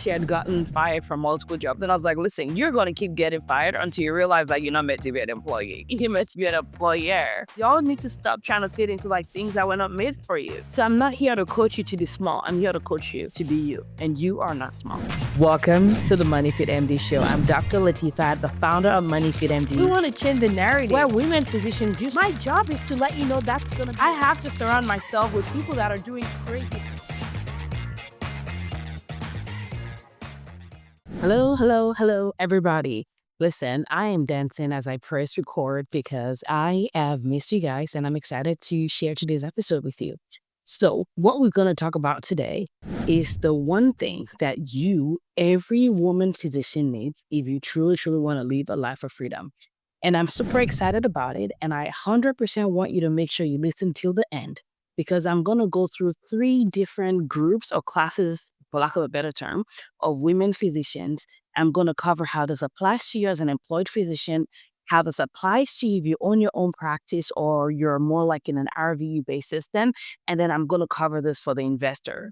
She had gotten fired from multiple jobs. And I was like, listen, you're going to keep getting fired until you realize that you're not meant to be an employee. You're meant to be an employer. Y'all need to stop trying to fit into like things that were not made for you. So I'm not here to coach you to be small. I'm here to coach you to be you. And you are not small. Welcome to the MoneyFitMD show. I'm Dr. Latifat, the founder of MoneyFitMD. We want to change the narrative where women physicians use. My job is to let you know that's going to be. I have to surround myself with people that are doing crazy. Hello, everybody. Listen, I am dancing as I press record because I have missed you guys and I'm excited to share today's episode with you. So what we're going to talk about today is the one thing that every woman physician needs if you truly want to live a life of freedom. And I'm super excited about it. And I 100% want you to make sure you listen till the end because I'm going to go through 3 different groups or classes, for lack of a better term, of women physicians. I'm going to cover how this applies to you as an employed physician, how this applies to you if you own your own practice or you're more like in an RVU-based system. And then I'm going to cover this for the investor.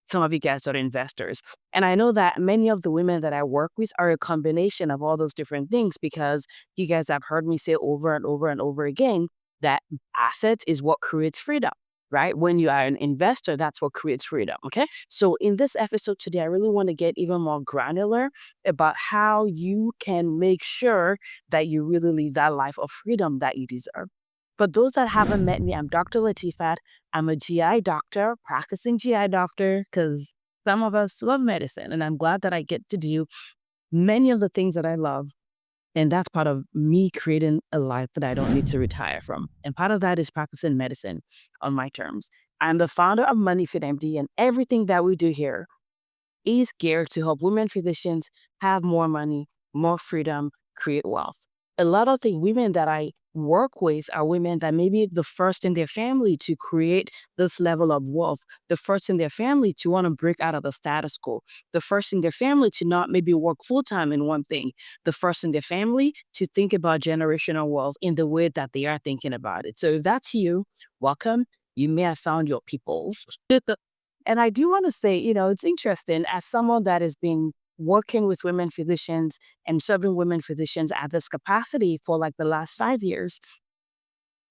Some of you guys are investors. And I know that many of the women that I work with are a combination of all those different things because you guys have heard me say over and over and over again that assets is what creates freedom. Right? When you are an investor, that's what creates freedom. Okay. So in this episode today, I really want to get even more granular about how you can make sure that you really live that life of freedom that you deserve. For those that haven't met me, I'm Dr. Latifat. I'm a GI doctor, practicing GI doctor, because some of us love medicine. And I'm glad that I get to do many of the things that I love. And that's part of me creating a life that I don't need to retire from. And part of that is practicing medicine on my terms. I'm the founder of MoneyFitMD, and everything that we do here is geared to help women physicians have more money, more freedom, create wealth. A lot of the women that I work with are women that may be the first in their family to create this level of wealth, the first in their family to want to break out of the status quo, the first in their family to not maybe work full-time in one thing, the first in their family to think about generational wealth in the way that they are thinking about it. So if that's you, welcome. You may have found your people. And I do want to say, it's interesting as someone that has been working with women physicians and serving women physicians at this capacity for like the last 5 years,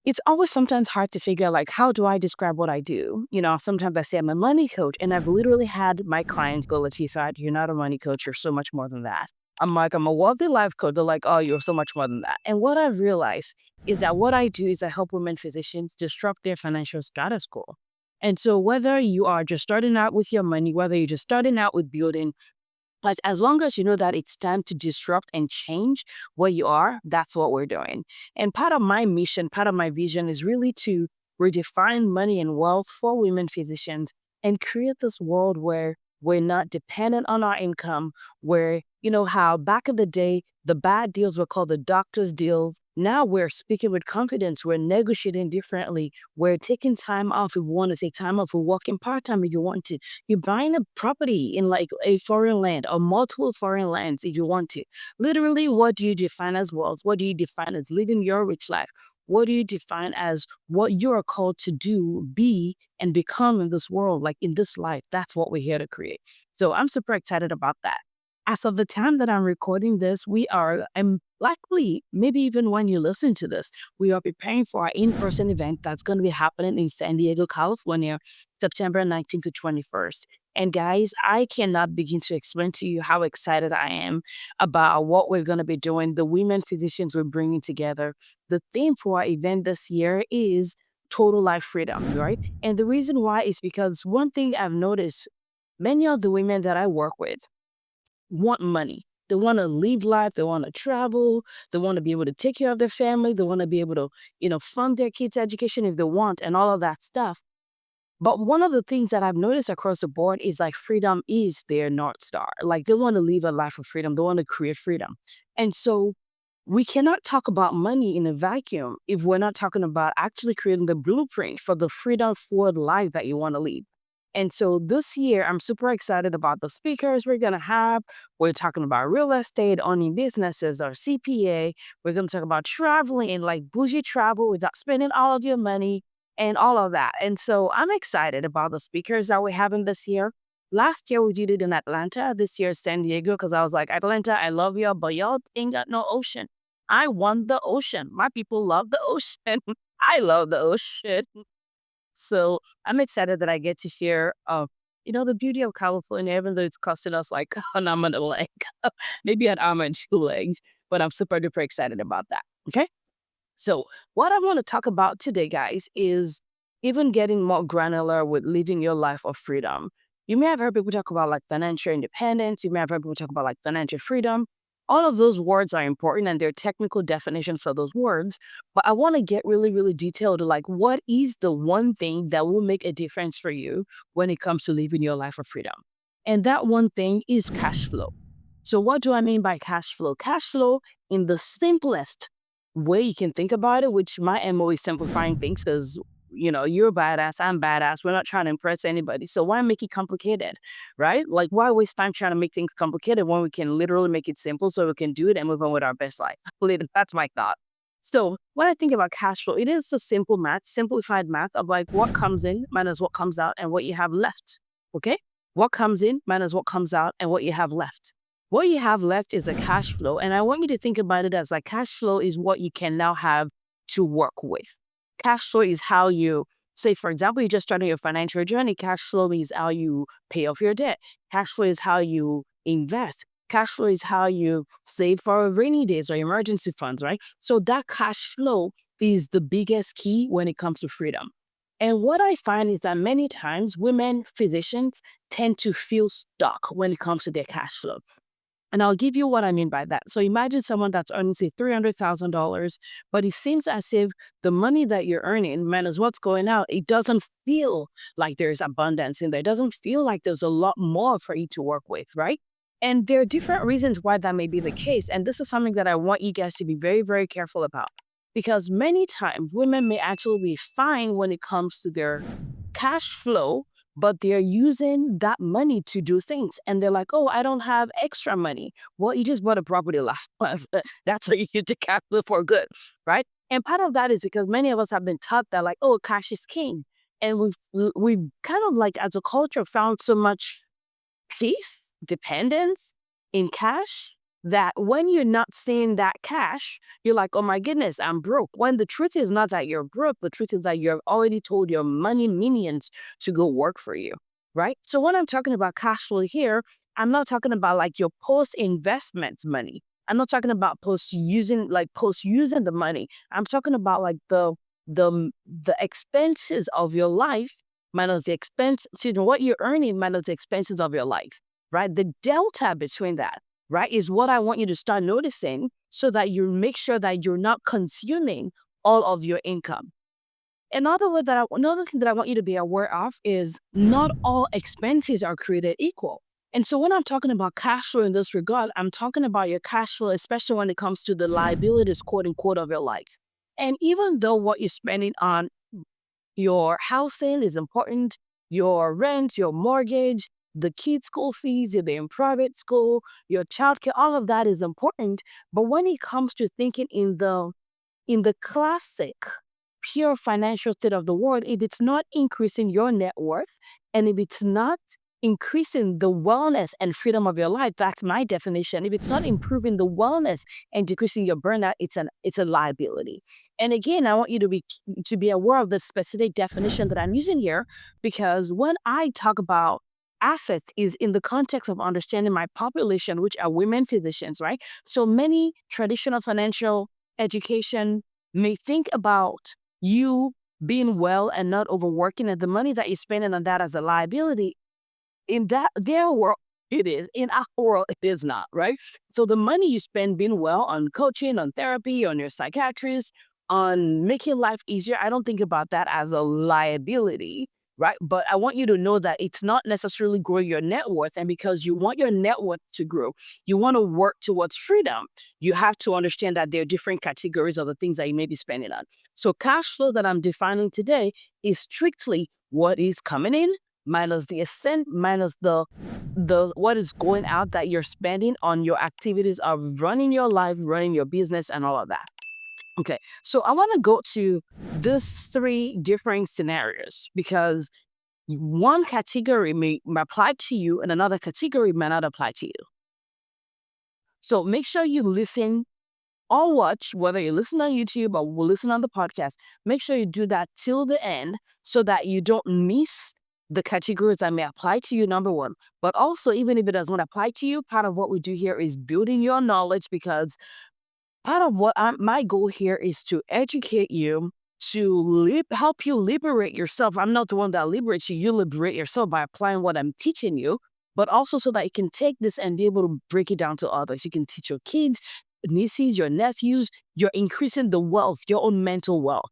it's always sometimes hard to figure like, how do I describe what I do? Sometimes I say I'm a money coach and I've literally had my clients go, Latifat, you're not a money coach. You're so much more than that. I'm like, I'm a wealthy life coach. They're like, oh, you're so much more than that. And what I've realized is that what I do is I help women physicians disrupt their financial status quo. And so whether you are just starting out with your money, whether you're just starting out with building, but as long as you know that it's time to disrupt and change where you are, that's what we're doing. And part of my mission, part of my vision is really to redefine money and wealth for women physicians and create this world where we're not dependent on our income, where, how back in the day, the bad deals were called the doctor's deals. Now we're speaking with confidence. We're negotiating differently. We're taking time off if we want to take time off. We're working part-time if you want to. You're buying a property in like a foreign land or multiple foreign lands if you want to. Literally, what do you define as wealth? What do you define as living your rich life? What do you define as what you are called to do, be, and become in this world, like in this life? That's what we're here to create. So I'm super excited about that. As of the time that I'm recording this, I'm likely, maybe even when you listen to this, we are preparing for our in-person event that's going to be happening in San Diego, California, September 19th to 21st. And guys, I cannot begin to explain to you how excited I am about what we're going to be doing, the women physicians we're bringing together. The theme for our event this year is total life freedom, right? And the reason why is because one thing I've noticed, many of the women that I work with want money. They want to live life. They want to travel. They want to be able to take care of their family. They want to be able to, fund their kids' education if they want and all of that stuff. But one of the things that I've noticed across the board is like freedom is their North Star. Like they want to live a life of freedom. They want to create freedom. And so we cannot talk about money in a vacuum if we're not talking about actually creating the blueprint for the freedom forward life that you want to lead. And so this year, I'm super excited about the speakers we're going to have. We're talking about real estate, owning businesses, or CPA. We're going to talk about traveling and like bougie travel without spending all of your money and all of that. And so I'm excited about the speakers that we're having this year. Last year we did it in Atlanta. This year San Diego because I was like, Atlanta, I love y'all, but y'all ain't got no ocean. I want the ocean. My people love the ocean. I love the ocean. So I'm excited that I get to share, the beauty of California, even though it's costing us like an arm and a leg, maybe an arm and two legs, but I'm super duper excited about that. Okay. So, what I want to talk about today, guys, is even getting more granular with living your life of freedom. You may have heard people talk about like financial independence. You may have heard people talk about like financial freedom. All of those words are important and there are technical definitions for those words. But I want to get really, really detailed to like what is the one thing that will make a difference for you when it comes to living your life of freedom. And that one thing is cash flow. So, what do I mean by cash flow? Cash flow, in the simplest way you can think about it, which my MO is simplifying things because, you're badass, I'm badass. We're not trying to impress anybody. So, why make it complicated, right? Like, why waste time trying to make things complicated when we can literally make it simple so we can do it and move on with our best life? That's my thought. So, when I think about cash flow, it is a simple math, simplified math of like what comes in minus what comes out and what you have left. Okay? What comes in minus what comes out and what you have left. What you have left is a cash flow. And I want you to think about it as like cash flow is what you can now have to work with. Cash flow is how you, say, for example, you just started your financial journey. Cash flow is how you pay off your debt. Cash flow is how you invest. Cash flow is how you save for rainy days or emergency funds, right? So that cash flow is the biggest key when it comes to freedom. And what I find is that many times women physicians tend to feel stuck when it comes to their cash flow. And I'll give you what I mean by that. So imagine someone that's earning, say, $300,000, but it seems as if the money that you're earning minus what's going out, it doesn't feel like there's abundance in there. It doesn't feel like there's a lot more for you to work with, right? And there are different reasons why that may be the case. And this is something that I want you guys to be very, very careful about. Because many times women may actually be fine when it comes to their cash flow, but they're using that money to do things. And they're like, oh, I don't have extra money. Well, you just bought a property last month. That's how you get to cash flow for good, right? And part of that is because many of us have been taught that like, oh, cash is king. And we've kind of like as a culture found so much peace, dependence in cash that when you're not seeing that cash, you're like, oh my goodness, I'm broke. When the truth is not that you're broke, the truth is that you've already told your money minions to go work for you, right? So when I'm talking about cash flow here, I'm not talking about like your post-investment money. I'm not talking about post-using the money. I'm talking about like the expenses of your life minus the expense, what you're earning minus the expenses of your life, right? The delta between that, right, is what I want you to start noticing so that you make sure that you're not consuming all of your income. Another thing that I want you to be aware of is not all expenses are created equal. And so when I'm talking about cash flow in this regard, I'm talking about your cash flow, especially when it comes to the liabilities, quote unquote, of your life. And even though what you're spending on your housing is important, your rent, your mortgage, the kids' school fees, if they're in private school, your childcare, all of that is important. But when it comes to thinking in the classic pure financial state of the world, if it's not increasing your net worth and if it's not increasing the wellness and freedom of your life, that's my definition. If it's not improving the wellness and decreasing your burnout, it's a liability. And again, I want you to be aware of the specific definition that I'm using here, because when I talk about assets is in the context of understanding my population, which are women physicians, right? So many traditional financial education may think about you being well and not overworking, and the money that you're spending on that as a liability. In their world, it is. In our world, it is not, right? So the money you spend being well on coaching, on therapy, on your psychiatrist, on making life easier, I don't think about that as a liability, right? But I want you to know that it's not necessarily growing your net worth. And because you want your net worth to grow, you want to work towards freedom, you have to understand that there are different categories of the things that you may be spending on. So cash flow that I'm defining today is strictly what is coming in minus the ascent, minus the what is going out that you're spending on your activities of running your life, running your business, and all of that. Okay, so I want to go to these three different scenarios because one category may apply to you and another category may not apply to you. So make sure you listen or watch, whether you listen on YouTube or will listen on the podcast, make sure you do that till the end so that you don't miss the categories that may apply to you, number one. But also, even if it doesn't apply to you, part of what we do here is building your knowledge, because part of what my goal here is to educate you, to help you liberate yourself. I'm not the one that liberates you. You liberate yourself by applying what I'm teaching you, but also so that you can take this and be able to break it down to others. You can teach your kids, nieces, your nephews. You're increasing the wealth, your own mental wealth.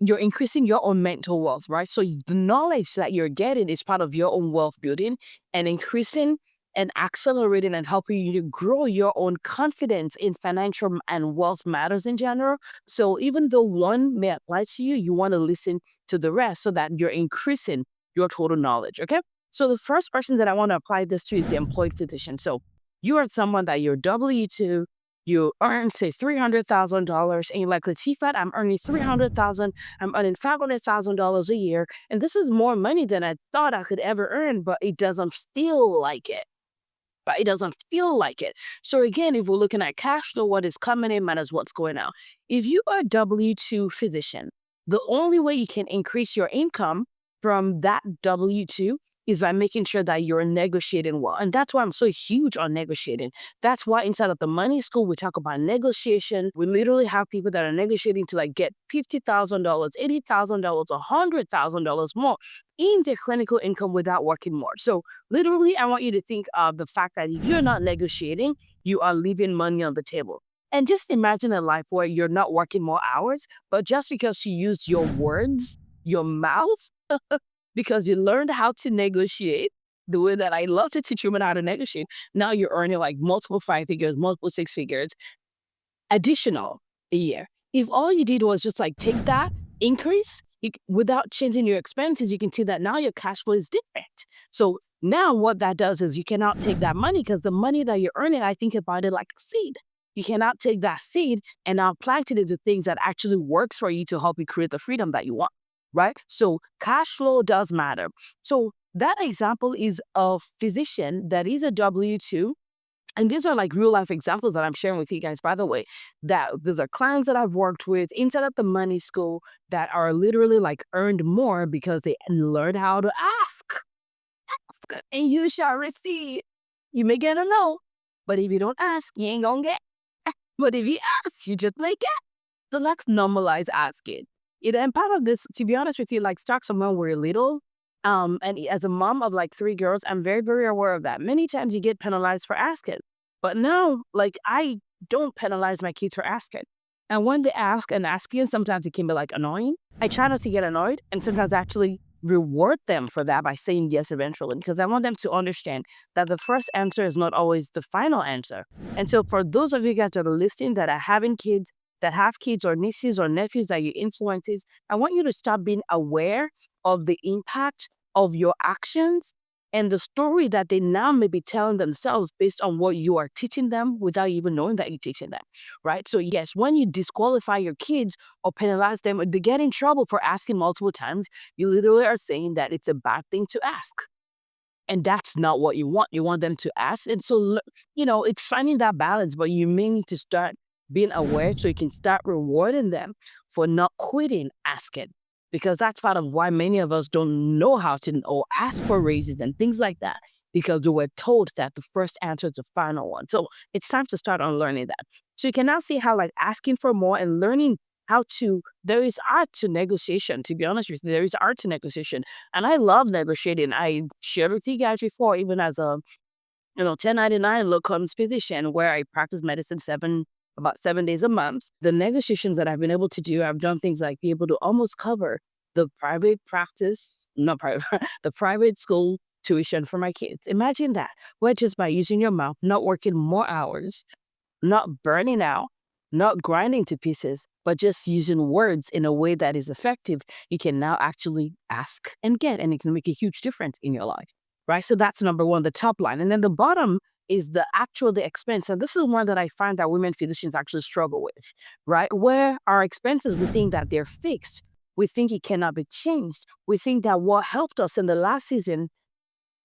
You're increasing your own mental wealth, right? So the knowledge that you're getting is part of your own wealth building and increasing and accelerating and helping you to grow your own confidence in financial and wealth matters in general. So even though one may apply to you, you want to listen to the rest so that you're increasing your total knowledge, okay? So the first person that I want to apply this to is the employed physician. So you are someone that you're W-2, you earn, say, $300,000, and you're like, Latifat, I'm earning $300,000, I'm earning $500,000 a year, and this is more money than I thought I could ever earn, but it doesn't feel like it. But it doesn't feel like it. So again, if we're looking at cash flow, what is coming in minus what's going out. If you are a W-2 physician, the only way you can increase your income from that W-2 is by making sure that you're negotiating well. And that's why I'm so huge on negotiating. That's why inside of the money school, we talk about negotiation. We literally have people that are negotiating to like get $50,000, $80,000, $100,000 more in their clinical income without working more. So literally, I want you to think of the fact that if you're not negotiating, you are leaving money on the table. And just imagine a life where you're not working more hours, but just because you use your words, your mouth, because you learned how to negotiate the way that I love to teach women how to negotiate. Now you're earning like multiple 5 figures, multiple 6 figures additional a year. If all you did was just like take that increase without changing your expenses, you can see that now your cash flow is different. So now what that does is you cannot take that money, because the money that you're earning, I think about it like a seed. You cannot take that seed and now plant it into things that actually works for you to help you create the freedom that you want, right? So cash flow does matter. So that example is a physician that is a W-2. And these are like real life examples that I'm sharing with you guys, by the way, that these are clients that I've worked with inside of the money school that are literally like earned more because they learned how to ask. Ask and you shall receive. You may get a no, but if you don't ask, you ain't gonna get. But if you ask, you just may get. So let's normalize asking. And part of this, to be honest with you, like starts from when we're little. And as a mom of like 3 girls, I'm very, very aware of that. Many times you get penalized for asking. But now, like, I don't penalize my kids for asking. And when they ask and asking, sometimes it can be like annoying. I try not to get annoyed, and sometimes actually reward them for that by saying yes eventually, because I want them to understand that the first answer is not always the final answer. And so for those of you guys that are listening that are having kids, that have kids or nieces or nephews that you influences, I want you to start being aware of the impact of your actions and the story that they now may be telling themselves based on what you are teaching them without even knowing that you're teaching them, right? So yes, when you disqualify your kids or penalize them or they get in trouble for asking multiple times, you literally are saying that it's a bad thing to ask. And that's not what you want. You want them to ask. And so, it's finding that balance, but you may need to start being aware so you can start rewarding them for not quitting asking. Because that's part of why many of us don't know how to or ask for raises and things like that, because we were told that the first answer is the final one. So it's time to start unlearning that. So you can now see how like asking for more and learning there is art to negotiation. To be honest with you, there is art to negotiation. And I love negotiating. I shared with you guys before, even as a 1099 locums physician where I practice medicine about 7 days a month. The negotiations that I've been able to do, I've done things like be able to almost cover the private practice, not private, the private school tuition for my kids. Imagine that, where just by using your mouth, not working more hours, not burning out, not grinding to pieces, but just using words in a way that is effective, you can now actually ask and get, and it can make a huge difference in your life, right? So that's number one, the top line. And then the bottom is the expense. And this is one that I find that women physicians actually struggle with, right? Where our expenses, we think that they're fixed. We think it cannot be changed. We think that what helped us in the last season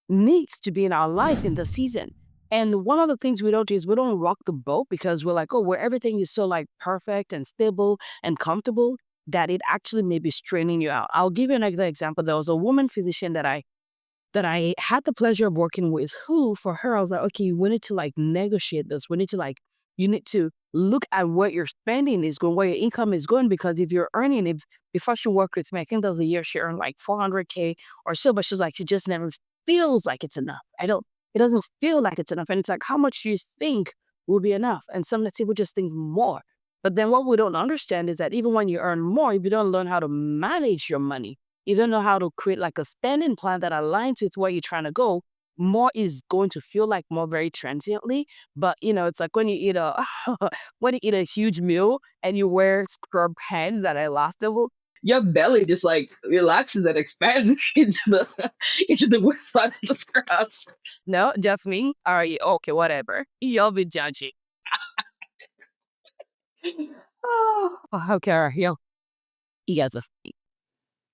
needs to be in our life in the season. And one of the things we don't do is we don't rock the boat because we're like, oh, where everything is so like perfect and stable and comfortable that it actually may be straining you out. I'll give you another example. There was a woman physician that I had the pleasure of working with who, for her, I was like, okay, we need to like negotiate this. We need to like, you need to look at where your spending is going, where your income is going, because if you're earning, if before she worked with me, I think there was a year she earned like 400K or so, but she's like, she just never feels like it's enough. It doesn't feel like it's enough. And it's like, how much do you think will be enough? And some people just think more. But then what we don't understand is that even when you earn more, if you don't learn how to manage your money, you don't know how to create like a spending plan that aligns with where you're trying to go, more is going to feel like more very transiently. But it's like when you eat a when you eat a huge meal and you wear scrub pants that are elastable, your belly just like relaxes and expands into the front of the scrubs. No, just me. All right, okay, whatever. You'll be judging. Oh, okay, all right, you guys are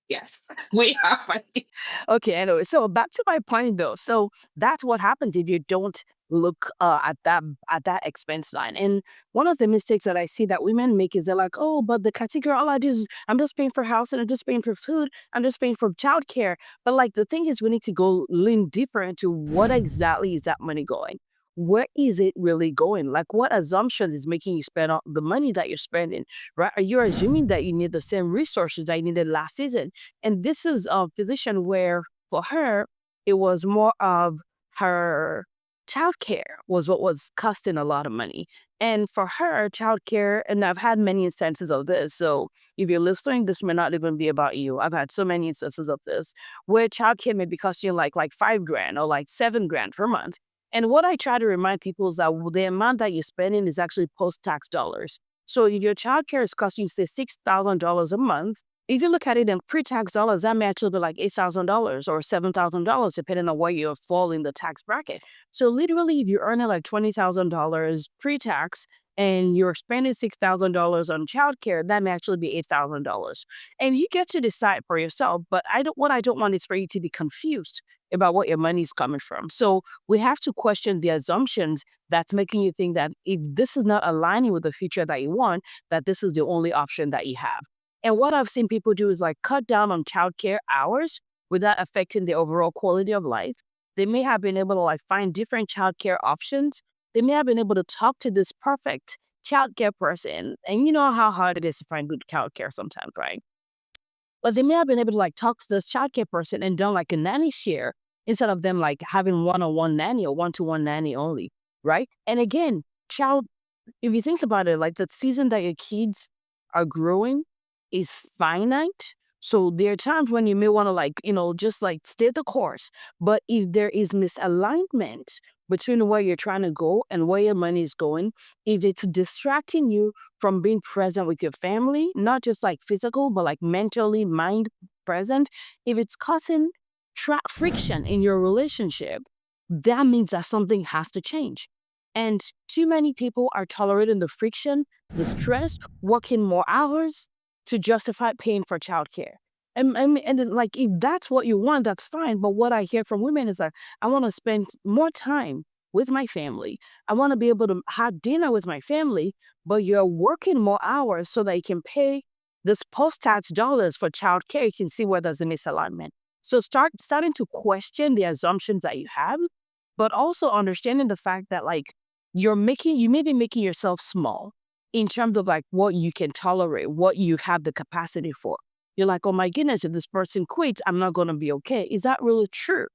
yes, we are funny. Okay, anyway, so back to my point though. So that's what happens if you don't look at that expense line. And one of the mistakes that I see that women make is they're like, oh, but the category, all I do is I'm just paying for house and I'm just paying for food, I'm just paying for childcare. But like the thing is we need to go lean deeper into what exactly is that money going? Where is it really going? Like what assumptions is making you spend all the money that you're spending, right? Are you assuming that you need the same resources that you needed last season? And this is a position where for her, it was more of her childcare was what was costing a lot of money. And for her, childcare, and I've had many instances of this. So if you're listening, this may not even be about you. I've had so many instances of this where childcare may be costing you like 5 grand or like 7 grand per month. And what I try to remind people is that the amount that you're spending is actually post-tax dollars. So if your childcare is costing you, say, $6,000 a month, if you look at it in pre-tax dollars, that may actually be like $8,000 or $7,000, depending on where you fall in the tax bracket. So literally, if you're earning like $20,000 pre-tax and you're spending $6,000 on childcare, that may actually be $8,000. And you get to decide for yourself. But what I don't want is for you to be confused about what your money is coming from. So we have to question the assumptions that's making you think that if this is not aligning with the future that you want, that this is the only option that you have. And what I've seen people do is like cut down on childcare hours without affecting the overall quality of life. They may have been able to like find different childcare options. They may have been able to talk to this perfect childcare person. And you know how hard it is to find good childcare sometimes, right? But they may have been able to like talk to this childcare person and done like a nanny share instead of them like having one-on-one nanny or one-to-one nanny only, right? And again, if you think about it, like the season that your kids are growing is finite. So there are times when you may want to like, just like stay the course. But if there is misalignment between where you're trying to go and where your money is going, if it's distracting you from being present with your family, not just like physical, but like mentally, mind present, if it's causing friction in your relationship, that means that something has to change. And too many people are tolerating the friction, the stress, working more hours to justify paying for childcare. And it's like, if that's what you want, that's fine. But what I hear from women is like, I want to spend more time with my family. I want to be able to have dinner with my family, but you're working more hours so that you can pay this post-tax dollars for childcare. You can see where there's a misalignment. So starting to question the assumptions that you have, but also understanding the fact that like you may be making yourself small in terms of like what you can tolerate, what you have the capacity for. You're like, oh my goodness, if this person quits, I'm not going to be okay. Is that really true?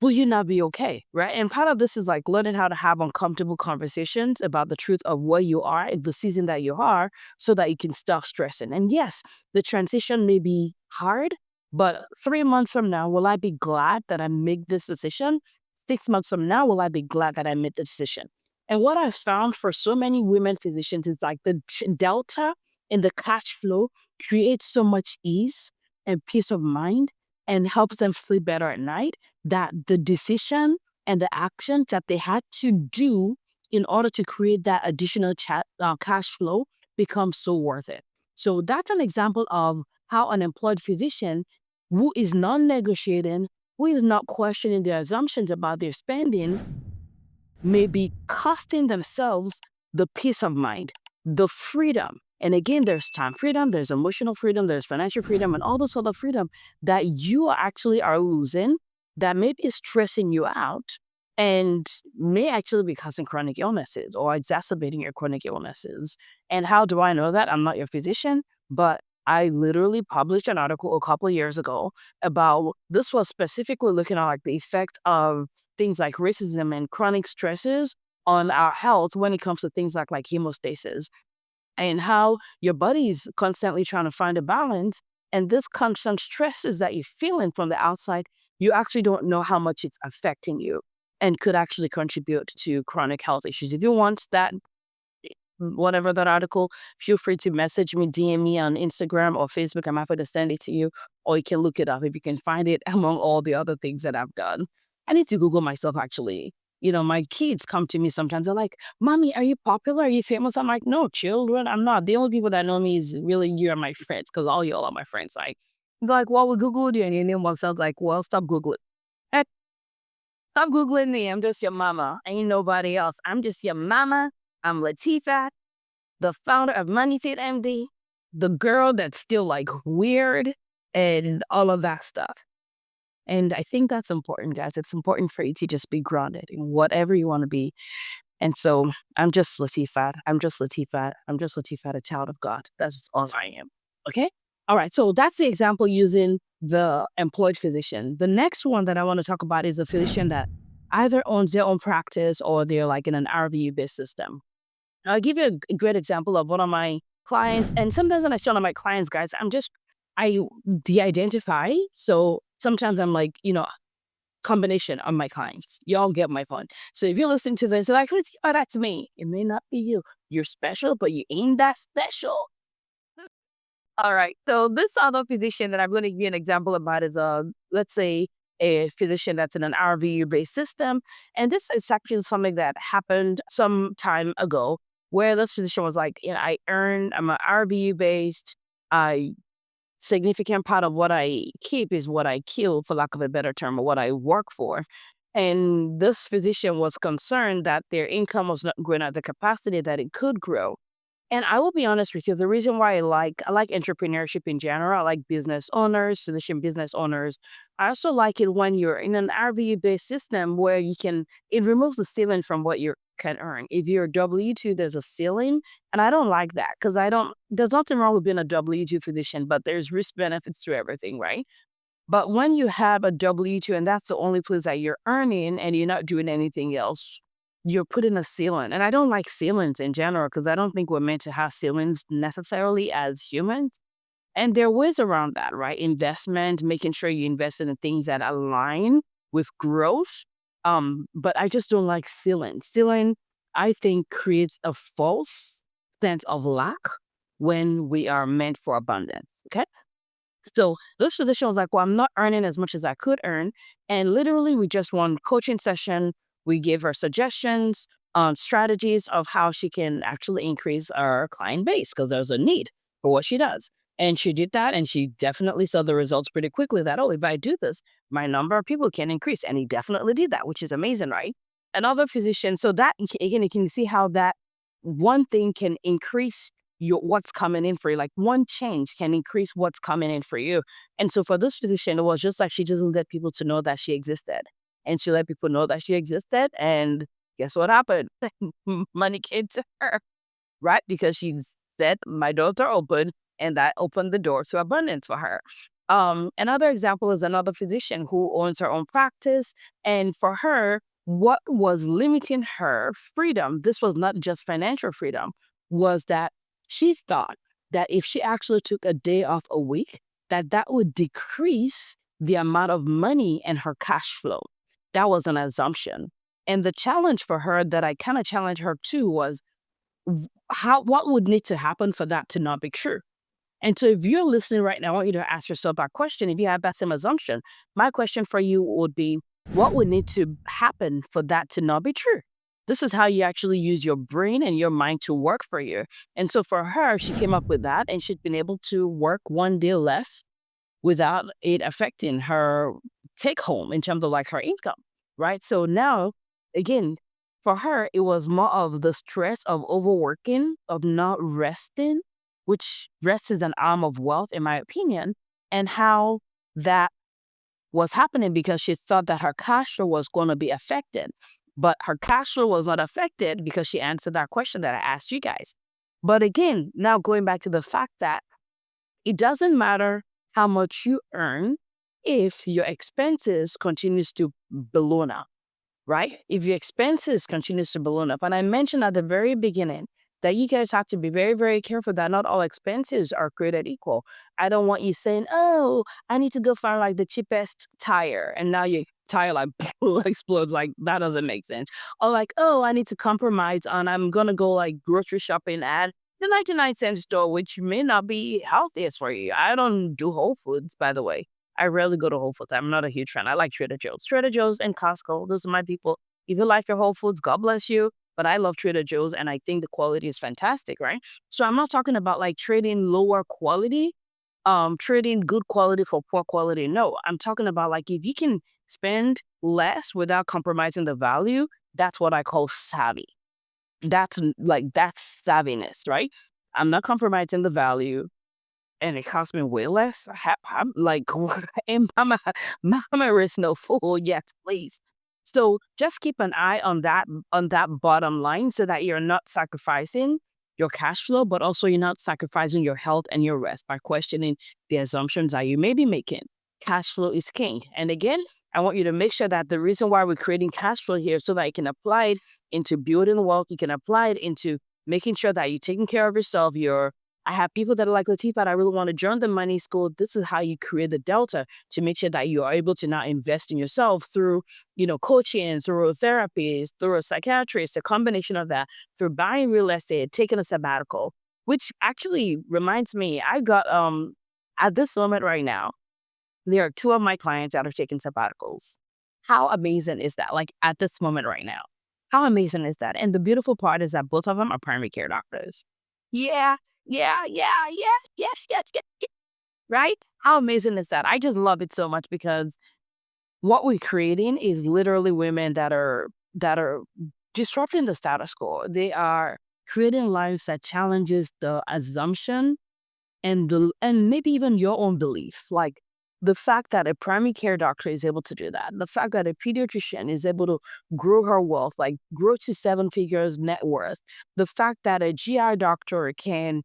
Will you not be okay? Right. And part of this is like learning how to have uncomfortable conversations about the truth of where you are in the season that you are so that you can stop stressing. And yes, the transition may be hard, but 3 months from now, will I be glad that I made this decision? 6 months from now, will I be glad that I made the decision? And what I've found for so many women physicians is like the delta in the cash flow creates so much ease and peace of mind and helps them sleep better at night, that the decision and the actions that they had to do in order to create that additional cash flow becomes so worth it. So that's an example of how an employed physician who is non-negotiating, who is not questioning their assumptions about their spending, may be costing themselves the peace of mind, the freedom. And again, there's time freedom, there's emotional freedom, there's financial freedom, and all this other freedom that you actually are losing that may be stressing you out and may actually be causing chronic illnesses or exacerbating your chronic illnesses. And how do I know that? I'm not your physician, but I literally published an article a couple years ago about this was specifically looking at like the effect of things like racism and chronic stresses on our health when it comes to things like hemostasis and how your body is constantly trying to find a balance. And this constant stresses that you're feeling from the outside, you actually don't know how much it's affecting you and could actually contribute to chronic health issues. If you want that, whatever that article, feel free to message me, DM me on Instagram or Facebook. I'm happy to send it to you, or you can look it up if you can find it among all the other things that I've done. I need to Google myself, actually. My kids come to me sometimes. They're like, Mommy, are you popular? Are you famous? I'm like, no, children, I'm not. The only people that know me is really you and my friends, because all y'all are my friends. They're like, well, we Googled you and your name was. I was like, well, stop Googling. Eh, Stop Googling me. I'm just your mama. Ain't nobody else. I'm just your mama. I'm Latifah, the founder of MoneyFitMD, the girl that's still like weird and all of that stuff. And I think that's important, guys. It's important for you to just be grounded in whatever you want to be. And so I'm just Latifah. I'm just Latifah. I'm just Latifah, a child of God. That's all I am. Okay? All right. So that's the example using the employed physician. The next one that I want to talk about is a physician that either owns their own practice or they're like in an RVU-based system. I'll give you a great example of one of my clients. And sometimes when I say one of my clients, guys, I de-identify. So sometimes I'm like, combination of my clients. Y'all get my point. So if you're listening to this, you're like, oh, that's me. It may not be you. You're special, but you ain't that special. All right. So this other physician that I'm going to give you an example about is let's say a physician that's in an RVU-based system. And this is actually something that happened some time ago where this physician was like, I'm an RVU-based. I significant part of what I keep is what I kill, for lack of a better term, or what I work for. And this physician was concerned that their income was not growing at the capacity that it could grow. And I will be honest with you, the reason why I like entrepreneurship in general. I like business owners, physician business owners. I also like it when you're in an RVU-based system where it removes the ceiling from what you can earn. If you're a W-2, there's a ceiling. And I don't like that because there's nothing wrong with being a W-2 physician, but there's risk benefits to everything, right? But when you have a W-2 and that's the only place that you're earning and you're not doing anything else, you're putting a ceiling. And I don't like ceilings in general because I don't think we're meant to have ceilings necessarily as humans. And there are ways around that, right? Investment, making sure you invest in the things that align with growth. But I just don't like ceiling. Ceiling, I think, creates a false sense of lack when we are meant for abundance. Okay. So this physician was like, well, I'm not earning as much as I could earn. And literally, we just one coaching session. We gave her suggestions on strategies of how she can actually increase our client base because there's a need for what she does. And she did that. And she definitely saw the results pretty quickly that, oh, if I do this, my number of people can increase. And he definitely did that, which is amazing, right? Another physician. So that, again, you can see how that one thing can increase what's coming in for you. Like one change can increase what's coming in for you. And so for this physician, it was just like she doesn't let people to know that she existed. And she let people know that she existed. And guess what happened? Money came to her, right? Because she said, my doors are open, and that opened the door to abundance for her. Another example is another physician who owns her own practice. And for her, what was limiting her freedom, this was not just financial freedom, was that she thought that if she actually took a day off a week, that would decrease the amount of money in her cash flow. That was an assumption. And the challenge for her that I kind of challenged her to was what would need to happen for that to not be true? And so if you're listening right now, I want you to ask yourself that question. If you have that same assumption, my question for you would be, what would need to happen for that to not be true? This is how you actually use your brain and your mind to work for you. And so for her, she came up with that, and she'd been able to work one day less without it affecting her take home in terms of like her income, right? So now, again, for her, it was more of the stress of overworking, of not resting, which rest is an arm of wealth, in my opinion, and how that was happening because she thought that her cash flow was going to be affected. But her cash flow was not affected because she answered that question that I asked you guys. But again, now going back to the fact that it doesn't matter how much you earn if your expenses continues to balloon up, right? If your expenses continues to balloon up. And I mentioned at the very beginning that you guys have to be very, very careful that not all expenses are created equal. I don't want you saying, oh, I need to go find like the cheapest tire. And now your tire like explodes. Like that doesn't make sense. Or like, oh, I need to compromise on, I'm going to go like grocery shopping at the 99-cent store, which may not be healthiest for you. I don't do Whole Foods, by the way. I rarely go to Whole Foods. I'm not a huge fan. I like Trader Joe's. Trader Joe's and Costco, those are my people. If you like your Whole Foods, God bless you. But I love Trader Joe's and I think the quality is fantastic, right? So I'm not talking about like trading lower quality, trading good quality for poor quality. No, I'm talking about like if you can spend less without compromising the value, that's what I call savvy. That's savviness, right? I'm not compromising the value and it cost me way less. I'm like, and mama is no fool. Yes, please. So just keep an eye on that bottom line so that you're not sacrificing your cash flow, but also you're not sacrificing your health and your rest by questioning the assumptions that you may be making. Cash flow is king. And again, I want you to make sure that the reason why we're creating cash flow here so that you can apply it into building wealth, you can apply it into making sure that you're taking care of yourself, I have people that are like, Latifah, I really want to join the money school. This is how you create the delta to make sure that you are able to now invest in yourself through, coaching, through therapies, through a psychiatrist, a combination of that, through buying real estate, taking a sabbatical, which actually reminds me, I got, at this moment right now, there are two of my clients that are taking sabbaticals. How amazing is that? Like at this moment right now, how amazing is that? And the beautiful part is that both of them are primary care doctors. Yeah, yes, right? How amazing is that? I just love it so much because what we're creating is literally women that are disrupting the status quo. They are creating lives that challenges the assumption and maybe even your own belief. Like the fact that a primary care doctor is able to do that, the fact that a pediatrician is able to grow her wealth, like grow to seven figures net worth, the fact that a GI doctor can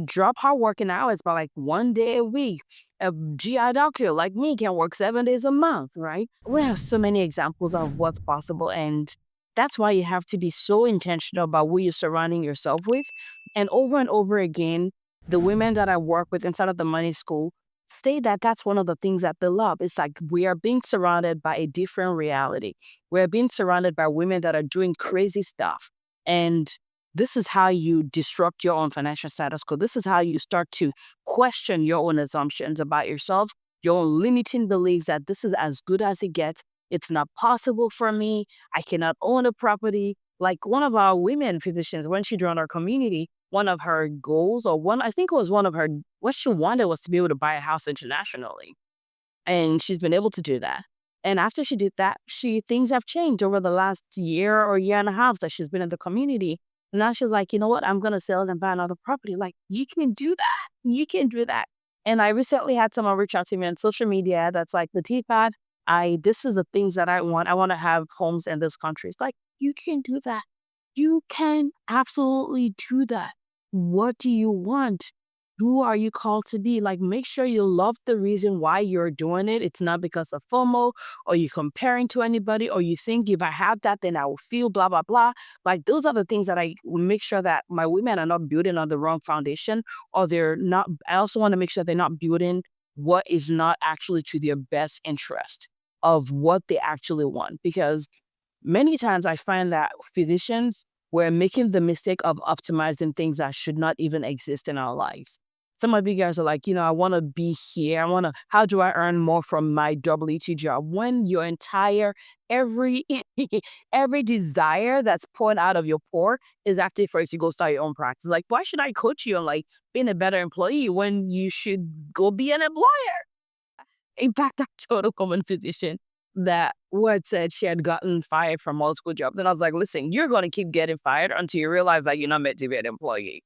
drop her working hours by like one day a week. A GI doctor like me can work 7 days a month, right? We have so many examples of what's possible. And that's why you have to be so intentional about who you're surrounding yourself with. And over again, the women that I work with inside of the money school say that that's one of the things that they love. It's like we are being surrounded by a different reality. We're being surrounded by women that are doing crazy stuff. And this is how you disrupt your own financial status quo. This is how you start to question your own assumptions about yourself, your own limiting beliefs that this is as good as it gets. It's not possible for me. I cannot own a property. Like one of our women physicians, when she joined our community, one of her goals, I think it was one of her, what she wanted was to be able to buy a house internationally. And she's been able to do that. And after she did that, things have changed over the last year or year and a half that she's been in the community. And now she's like, you know what? I'm gonna sell it and buy another property. Like, you can do that. You can do that. And I recently had someone reach out to me on social media that's like, the teapot, this is the things that I want. I want to have homes in this country. It's like, you can do that. You can absolutely do that. What do you want? Who are you called to be? Like, make sure you love the reason why you're doing it. It's not because of FOMO or you comparing to anybody or you think if I have that, then I will feel blah, blah, blah. Like, those are the things that I will make sure that my women are not building on the wrong foundation or they're not. I also want to make sure they're not building what is not actually to their best interest of what they actually want. Because many times I find that physicians were making the mistake of optimizing things that should not even exist in our lives. Some of you guys are like, I want to be here. How do I earn more from my W2 job? When your entire, every Every desire that's poured out of your pore is actually for you to go start your own practice. Like, why should I coach you on like being a better employee when you should go be an employer? In fact, I told a common physician that what said she had gotten fired from multiple jobs. And I was like, listen, you're going to keep getting fired until you realize that you're not meant to be an employee.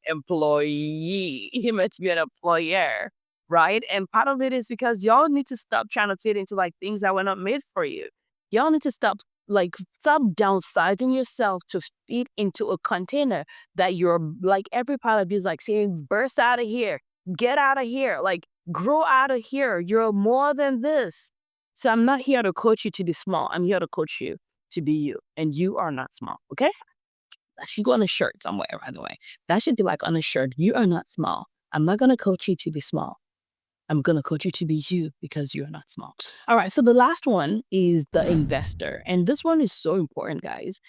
You're meant to be an employer, right? And part of it is because y'all need to stop trying to fit into like things that were not made for you. Y'all need to stop downsizing yourself to fit into a container that you're like every part of you is like saying, burst out of here, get out of here. Like, grow out of here. You're more than this. So I'm not here to coach you to be small. I'm here to coach you to be you. And you are not small. Okay? That should go on a shirt somewhere, by the way. That should be like on a shirt. You are not small. I'm not going to coach you to be small. I'm going to coach you to be you because you're not small. All right. So the last one is the investor. And this one is so important, guys.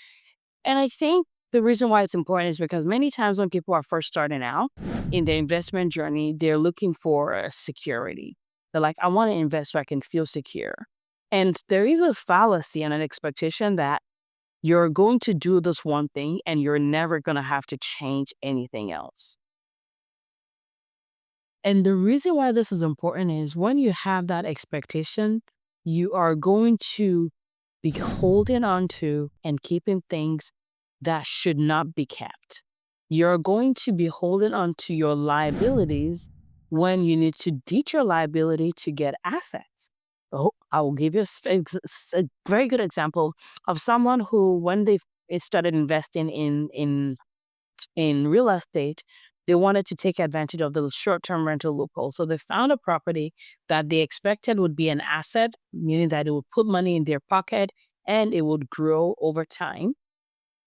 And I think the reason why it's important is because many times when people are first starting out in their investment journey, they're looking for security. They're like, I want to invest so I can feel secure. And there is a fallacy and an expectation that you're going to do this one thing and you're never going to have to change anything else. And the reason why this is important is when you have that expectation, you are going to be holding on to and keeping things that should not be kept. You're going to be holding on to your liabilities when you need to ditch your liability to get assets. Oh, I will give you a very good example of someone who, when they started investing in real estate, they wanted to take advantage of the short-term rental loophole. So they found a property that they expected would be an asset, meaning that it would put money in their pocket and it would grow over time.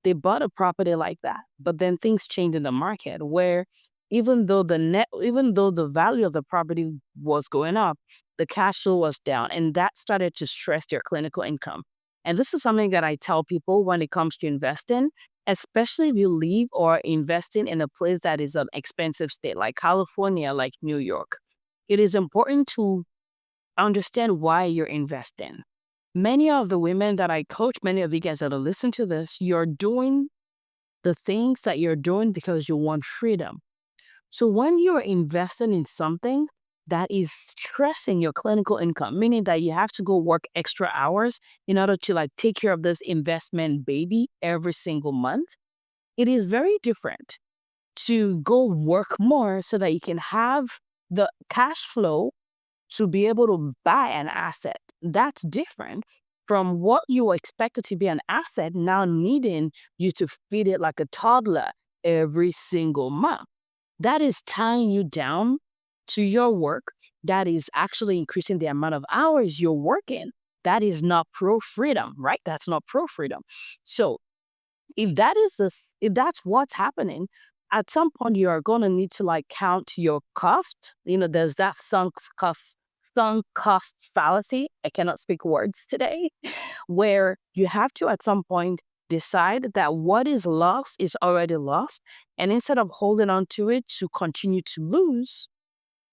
They bought a property like that, but then things changed in the market where even though the value of the property was going up, the cash flow was down, and that started to stress their clinical income. And this is something that I tell people when it comes to investing, especially if you live or investing in a place that is an expensive state like California, like New York. It is important to understand why you're investing. Many of the women that I coach, many of you guys that are listening to this, you're doing the things that you're doing because you want freedom. So when you're investing in something that is stressing your clinical income, meaning that you have to go work extra hours in order to like take care of this investment baby every single month, it is very different to go work more so that you can have the cash flow to be able to buy an asset. That's different from what you expected to be an asset now needing you to feed it like a toddler every single month. That is tying you down to your work. That is actually increasing the amount of hours you're working. That is not pro freedom, right? That's not pro freedom. So if that's what's happening, at some point you are going to need to like count your cost. There's that sunk cost fallacy. I cannot speak words today, where you have to at some point decide that what is lost is already lost. And instead of holding on to it to continue to lose,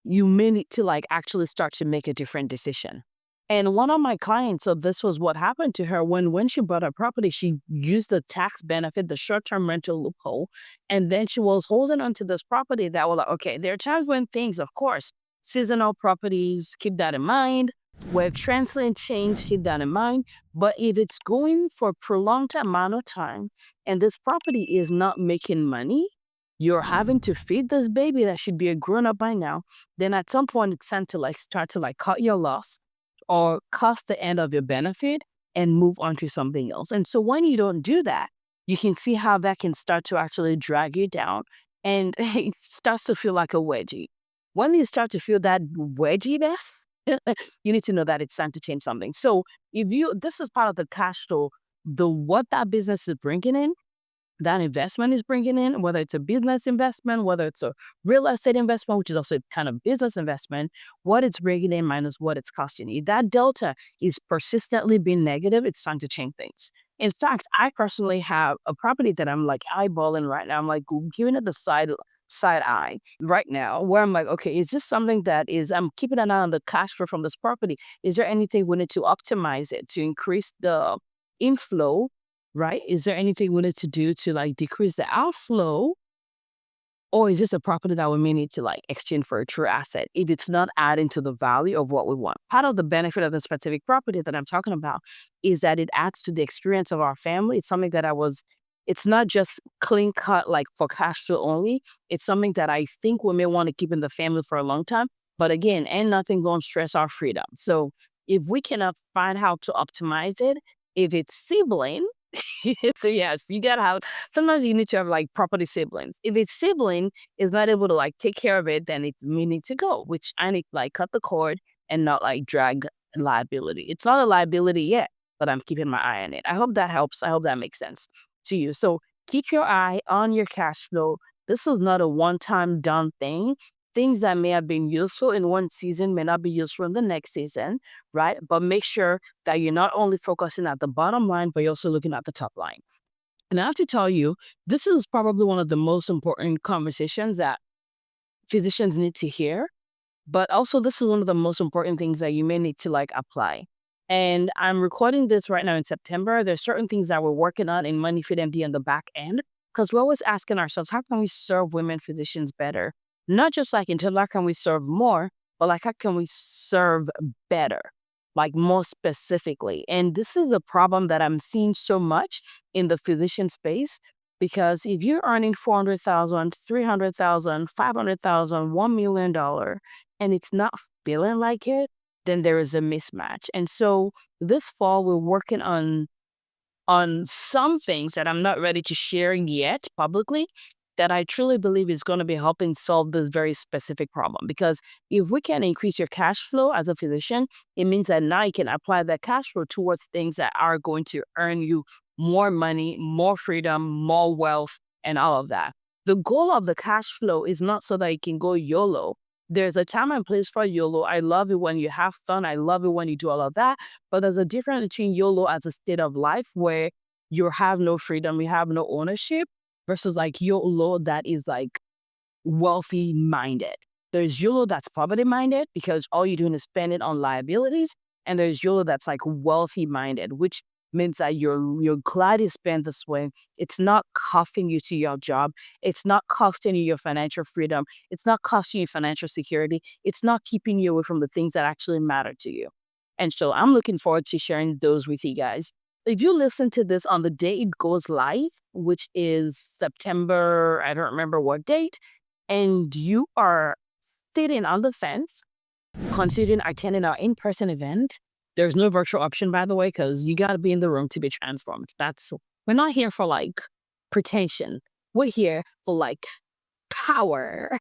you may need to like actually start to make a different decision. And one of my clients, so this was what happened to her when she bought her property, she used the tax benefit, the short-term rental loophole, and then she was holding on to this property that was like, okay, there are times when things, of course, seasonal properties, keep that in mind, where trends and change, keep that in mind. But if it's going for a prolonged amount of time and this property is not making money, you're having to feed this baby that should be a grown-up by now, then at some point it's time to like start to like cut your loss or cost the end of your benefit and move on to something else. And so when you don't do that, you can see how that can start to actually drag you down and it starts to feel like a wedgie. When you start to feel that wedginess, you need to know that it's time to change something. So this is part of the cash flow, what that business is bringing in, that investment is bringing in, whether it's a business investment, whether it's a real estate investment, which is also a kind of business investment, what it's bringing in minus what it's costing you. That delta is persistently being negative. It's time to change things. In fact, I personally have a property that I'm like eyeballing right now. I'm like giving it the side eye right now where I'm like, okay, is this something that I'm keeping an eye on the cash flow from this property? Is there anything we need to optimize it to increase the inflow, right? Is there anything we need to do to like decrease the outflow? Or is this a property that we may need to like exchange for a true asset if it's not adding to the value of what we want? Part of the benefit of the specific property that I'm talking about is that it adds to the experience of our family. It's something that it's not just clean cut like for cash flow only. It's something that I think we may want to keep in the family for a long time. But again, ain't nothing going to stress our freedom. So if we cannot find how to optimize it, if it's sibling, so yes, you gotta have. Sometimes you need to have like property siblings. If its sibling is not able to like take care of it, then it we need to go. Which I need to like cut the cord and not like drag liability. It's not a liability yet, but I'm keeping my eye on it. I hope that helps. I hope that makes sense to you. So keep your eye on your cash flow. This is not a one-time done thing. Things that may have been useful in one season may not be useful in the next season, right? But make sure that you're not only focusing at the bottom line, but you're also looking at the top line. And I have to tell you, this is probably one of the most important conversations that physicians need to hear. But also, this is one of the most important things that you may need to like apply. And I'm recording this right now in September. There's certain things that we're working on in MoneyFitMD on the back end because we're always asking ourselves, how can we serve women physicians better? Not just like in terms of how can we serve more, but like how can we serve better, like more specifically. And this is a problem that I'm seeing so much in the physician space because if you're earning 400,000, 300,000, 500,000, $1 million, and it's not feeling like it, then there is a mismatch. And so this fall, we're working on some things that I'm not ready to share yet publicly that I truly believe is going to be helping solve this very specific problem. Because if we can increase your cash flow as a physician, it means that now you can apply that cash flow towards things that are going to earn you more money, more freedom, more wealth, and all of that. The goal of the cash flow is not so that you can go YOLO. There's a time and place for YOLO. I love it when you have fun. I love it when you do all of that. But there's a difference between YOLO as a state of life where you have no freedom, you have no ownership, versus like YOLO that is like wealthy minded. There's YOLO that's poverty minded because all you're doing is spending on liabilities. And there's YOLO that's like wealthy minded, which means that you're glad you spend this way. It's not costing you to your job. It's not costing you your financial freedom. It's not costing you financial security. It's not keeping you away from the things that actually matter to you. And so I'm looking forward to sharing those with you guys. If you listen to this on the day it goes live, which is September, I don't remember what date, and you are sitting on the fence, considering attending our in-person event, there's no virtual option, by the way, because you got to be in the room to be transformed. We're not here for like pretension. We're here for like power.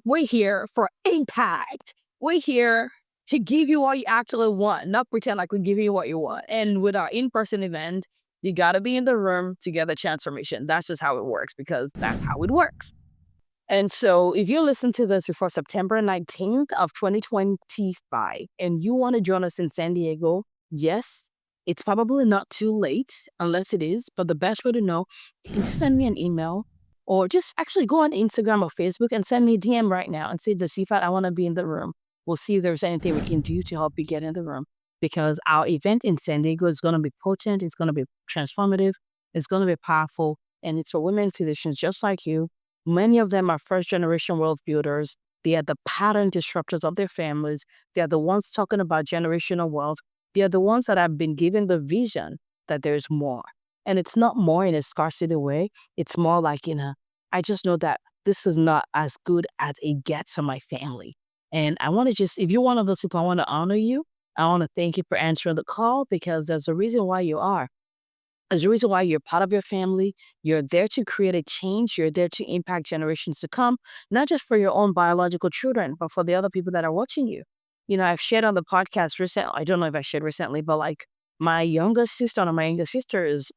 We're here for impact. We're here to give you what you actually want, not pretend like we're giving you what you want. And with our in-person event, you got to be in the room to get the transformation. That's just how it works because that's how it works. And so if you listen to this before September 19th of 2025 and you want to join us in San Diego, yes, it's probably not too late unless it is, but the best way to know, you can just send me an email or just actually go on Instagram or Facebook and send me a DM right now and say, Josephat, I want to be in the room. We'll see if there's anything we can do to help you get in the room because our event in San Diego is going to be potent, it's going to be transformative, it's going to be powerful, and it's for women physicians just like you. Many of them are first-generation wealth builders. They are the pattern disruptors of their families. They are the ones talking about generational wealth. They are the ones that have been given the vision that there's more. And it's not more in a scarcity way. It's more like I just know that this is not as good as it gets for my family. And I want to just, if you're one of those people, I want to honor you. I want to thank you for answering the call because there's a reason why you are. There's a reason why you're part of your family. You're there to create a change. You're there to impact generations to come, not just for your own biological children, but for the other people that are watching you. I've shared on the podcast recently. I don't know if I shared recently, but like my youngest sister, one of my youngest sisters,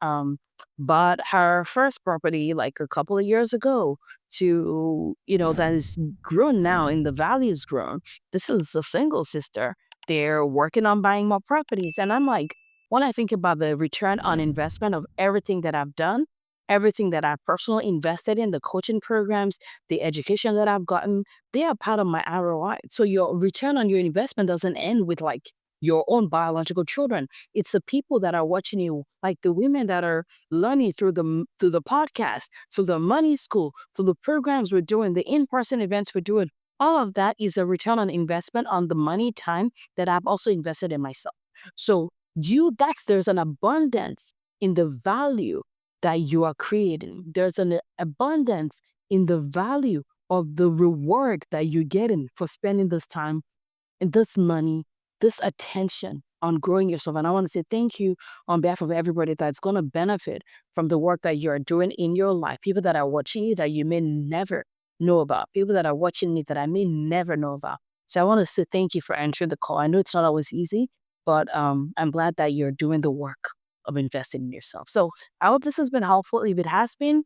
bought her first property like a couple of years ago to, that is grown now and the value is grown. This is a single sister. They're working on buying more properties. And I'm like, when I think about the return on investment of everything that I've done, everything that I've personally invested in, the coaching programs, the education that I've gotten, they are part of my ROI. So your return on your investment doesn't end with like your own biological children. It's the people that are watching you, like the women that are learning through the podcast, through the money school, through the programs we're doing, the in-person events we're doing. All of that is a return on investment on the money time that I've also invested in myself. So there's an abundance in the value that you are creating. There's an abundance in the value of the reward that you're getting for spending this time and this money, this attention on growing yourself. And I want to say thank you on behalf of everybody that's going to benefit from the work that you're doing in your life. People that are watching you that you may never know about, people that are watching me that I may never know about. So I want to say thank you for answering the call. I know it's not always easy, but I'm glad that you're doing the work of investing in yourself. So I hope this has been helpful. If it has been,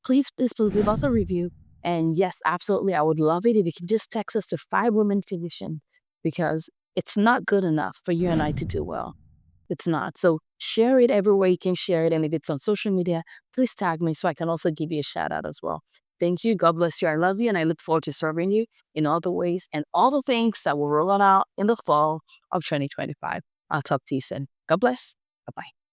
please leave us a review. And yes, absolutely, I would love it if you can just text us to 5 Women Physician, because it's not good enough for you and I to do well. It's not. So share it everywhere you can share it. And if it's on social media, please tag me so I can also give you a shout out as well. Thank you. God bless you. I love you. And I look forward to serving you in all the ways and all the things that will roll out in the fall of 2025. I'll talk to you soon. God bless. Bye bye.